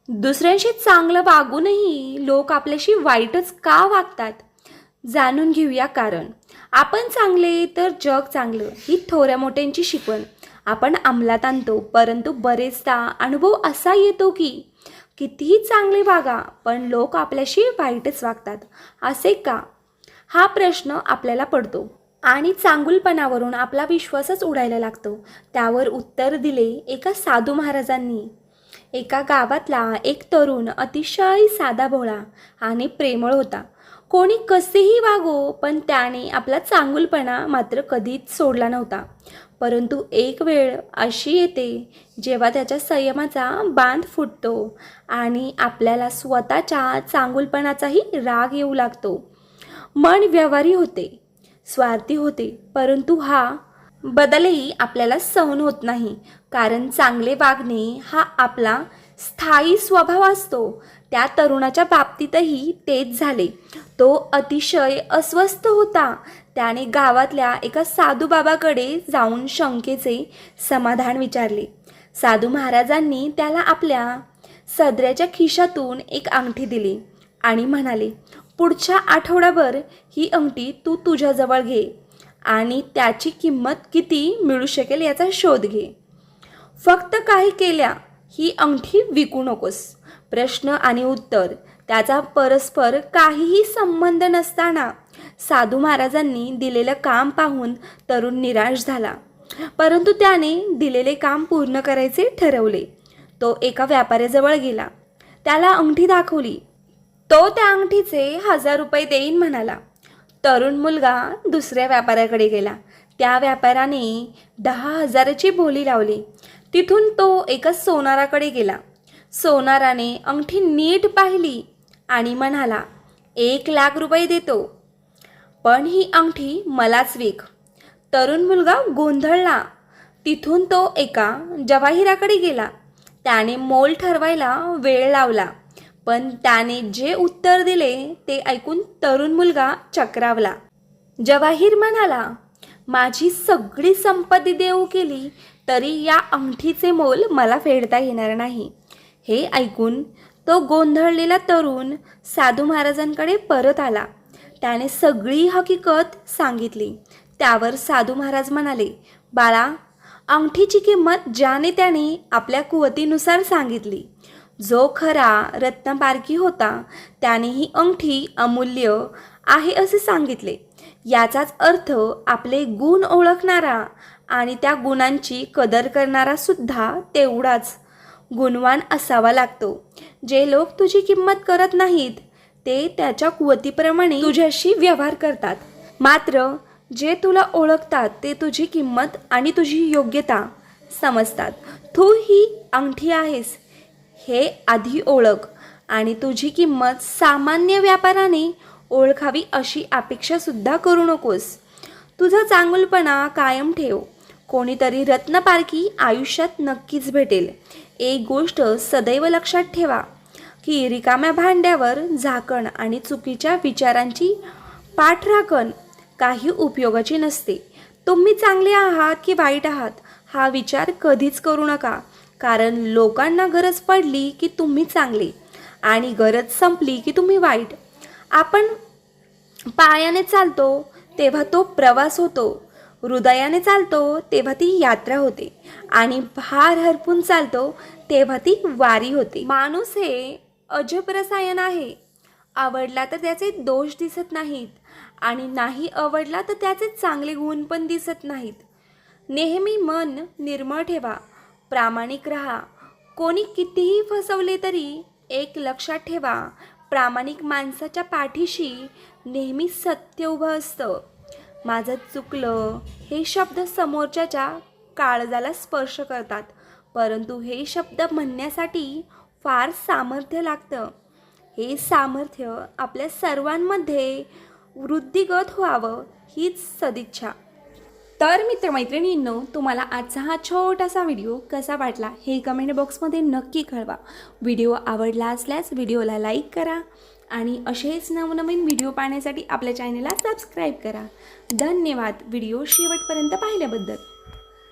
दुसऱ्यांशी चांगलं वागूनही लोक आपल्याशी वाईटच का वागतात? जाणून घेऊया कारण. आपण चांगले तर जग चांगलं ही थोड्या मोठ्यांची शिकवण आपण अंमलात आणतो, परंतु बरेचदा अनुभव असा येतो की कितीही चांगले वागा पण लोक आपल्याशी वाईटच वागतात. असे का? हा प्रश्न आपल्याला पडतो आणि चांगुलपणावरून आपला विश्वासच उडायला लागतो. त्यावर उत्तर दिले एका साधू महाराजांनी. एका गावातला एक तरुण अतिशय साधा भोळा आणि प्रेमळ होता. कोणी कसेही वागो पण त्याने आपला चांगुलपणा मात्र कधीच सोडला नव्हता. परंतु एक वेळ अशी येते जेव्हा त्याच्या संयमाचा बांध फुटतो आणि आपल्याला स्वतःच्या चांगुलपणाचाही राग येऊ लागतो. मन व्यवहारी होते, स्वार्थी होते, परंतु हा बदलही आपल्याला सहन होत नाही. कारण चांगले वागणे हा आपला स्थायी स्वभाव असतो. त्या तरुणाच्या बाबतीतही तेच झाले. तो अतिशय अस्वस्थ होता. त्याने गावातल्या एका साधू बाबाकडे जाऊन शंकेचे समाधान विचारले. साधू महाराजांनी त्याला आपल्या सदऱ्याच्या खिशातून एक अंगठी दिली आणि म्हणाले, पुढच्या आठवड्याभर ही अंगठी तू तुझ्याजवळ घे आणि त्याची किंमत किती मिळू शकेल याचा शोध घे. फक्त काही केल्या ही अंगठी विकू नकोस. प्रश्न आणि उत्तर त्याचा परस्पर काहीही संबंध नसताना साधू महाराजांनी दिलेलं काम पाहून तरुण निराश झाला. परंतु त्याने दिलेले काम पूर्ण करायचे ठरवले. तो एका व्यापाऱ्याजवळ गेला, त्याला अंगठी दाखवली. तो त्या अंगठीचे 1000 रुपये देईन म्हणाला. तरुण मुलगा दुसऱ्या व्यापाऱ्याकडे गेला. त्या व्यापाऱ्याने 10,000ची बोली लावली. तिथून तो एका सोनाराकडे गेला. सोनाराने अंगठी नीट पाहिली आणि म्हणाला, 1,00,000 रुपये देतो, पण ही अंगठी मलाच विक. तरुण मुलगा गोंधळला. तिथून तो एका जवाहिराकडे गेला. त्याने मोल ठरवायला वेळ लावला, पण त्याने जे उत्तर दिले ते ऐकून तरुण मुलगा चक्रावला. जवाहीर म्हणाला, माझी सगळी संपत्ती देऊ केली तरी या अंगठीचे मोल मला फेडता येणार नाही. हे ऐकून तो गोंधळलेला तरुण साधू महाराजांकडे परत आला. त्याने सगळी हकीकत सांगितली. त्यावर साधू महाराज म्हणाले, बाळा, अंगठीची किंमत ज्याने त्याने आपल्या कुवतीनुसार सांगितली. जो खरा रत्नपारखी होता त्याने ही अंगठी अमूल्य आहे असे सांगितले. याचाच अर्थ आपले गुण ओळखणारा आणि त्या गुणांची कदर करणारा सुद्धा तेवढाच गुणवान असावा लागतो. जे लोक तुझी किंमत करत नाहीत ते त्याच्या कुवतीप्रमाणे तुझ्याशी व्यवहार करतात. मात्र जे तुला ओळखतात ते तुझी किंमत आणि तुझी योग्यता समजतात. तू ही अंगठी आहेस हे आधी ओळख आणि तुझी किंमत सामान्य व्यापाराने ओळखावी अशी अपेक्षासुद्धा करू नकोस. तुझा चांगुलपणा कायम ठेव. कोणीतरी रत्नपारखी आयुष्यात नक्कीच भेटेल. एक गोष्ट सदैव लक्षात ठेवा की रिकाम्या भांड्यावर झाकण आणि चुकीच्या विचारांची पाठराखण काही उपयोगाची नसते. तुम्ही चांगले आहात की वाईट आहात हा विचार कधीच करू नका. कारण लोकांना गरज पडली की तुम्ही चांगले आणि गरज संपली की तुम्ही वाईट. आपण पायाने चालतो तेव्हा तो प्रवास होतो, हृदयाने चालतो तेव्हा ती यात्रा होते आणि भार हरपून चालतो तेव्हा ती वारी होते. माणूस हे अजब रसायन आहे. आवडला तर त्याचे दोष दिसत नाहीत आणि नाही आवडला तर त्याचे चांगले गुण पण दिसत नाहीत. नेहमी मन निर्मळ ठेवा, प्रामाणिक राहा. कोणी कितीही फसवले तरी एक लक्षात ठेवा, प्रामाणिक माणसाच्या पाठीशी नेहमी सत्य उभं असतं. माझं चुकलं हे शब्द समोरच्याच्या काळजाला स्पर्श करतात, परंतु हे शब्द म्हणण्यासाठी फार सामर्थ्य लागतं. हे सामर्थ्य आपल्या सर्वांमध्ये वृद्धिगत व्हावं हीच सदिच्छा. तर मित्रमैत्रिणींनो, तुम्हाला आजचा हा छोटासा व्हिडिओ कसा वाटला हे कमेंट बॉक्समध्ये नक्की कळवा. व्हिडिओ आवडला असल्यास व्हिडिओला लाईक करा आणि असेच नवनवीन व्हिडिओ पाहण्यासाठी आपल्या चॅनलला सबस्क्राईब करा. धन्यवाद व्हिडिओ शेवटपर्यंत पाहिल्याबद्दल.